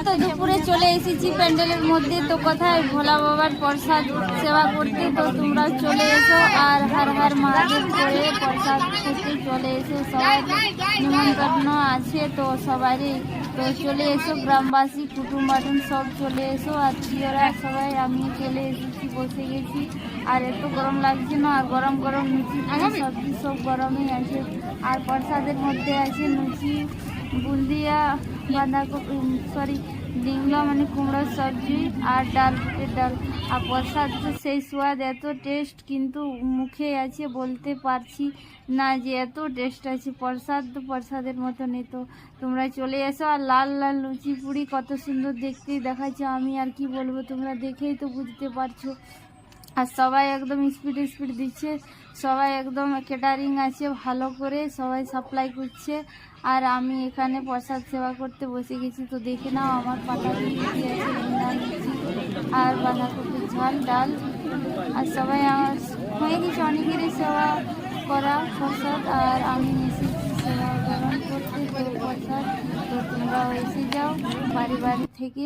তো দুপুরে চলে এসেছি প্যান্ডেলের মধ্যে। তো কোথায় ভোলা বাবার প্রসাদ সেবা করতে, তো তোমরা চলে এসো আর হর হর মহাদেব করে প্রসাদ খেতে চলে এসো। সবাই নিমন্ত্রণ আছে তো সবারই, তো চলে এসো গ্রামবাসী কুটুম বাটুম সব চলে এসো। আত্মীয়রা সবাই আমি চলে এসেছি, বসে গেছি। আর এত গরম লাগছে না, আর গরম গরম লুচি সবজি সব গরমই আছে। আর প্রসাদের মধ্যে আছে লুচি, বুন্দিয়া, বাঁধাকপি ডিংলা মানে কুমড়োর সবজি আর ডাল, বুটের ডাল। আর প্রসাদ তো সেই স্বাদ, এত টেস্ট, কিন্তু মুখে আছে বলতে পারছি না যে এত টেস্ট আছে। প্রসাদ তো প্রসাদের মতনই। তো তোমরা চলে এসো। আর লাল লাল লুচি পুরি কত সুন্দর দেখতেই দেখাচ্ছে, আমি আর কি বলবো, তোমরা দেখেই তো বুঝতে পারছো। আর সবাই একদম স্পিড স্পিড দিচ্ছে, সবাই একদম ক্যাটারিং আছে ভালো করে, সবাই সাপ্লাই করছে। আর আমি এখানে প্রসাদ সেবা করতে বসে গেছি। তো দেখে নাও আমার পাতা লুচি আছে, ঝিঙা লুচি আর বাঁধাকপির ঝাল ডাল। আর সবাই আমার হয়ে গেছে অনেকেরই সেবা করা প্রসাদ, আর আমি এসেছি সেবা গ্রহণ করতে প্রসাদ। তো তোমরাও এসে যাও বাড়ি বাড়ি থেকে।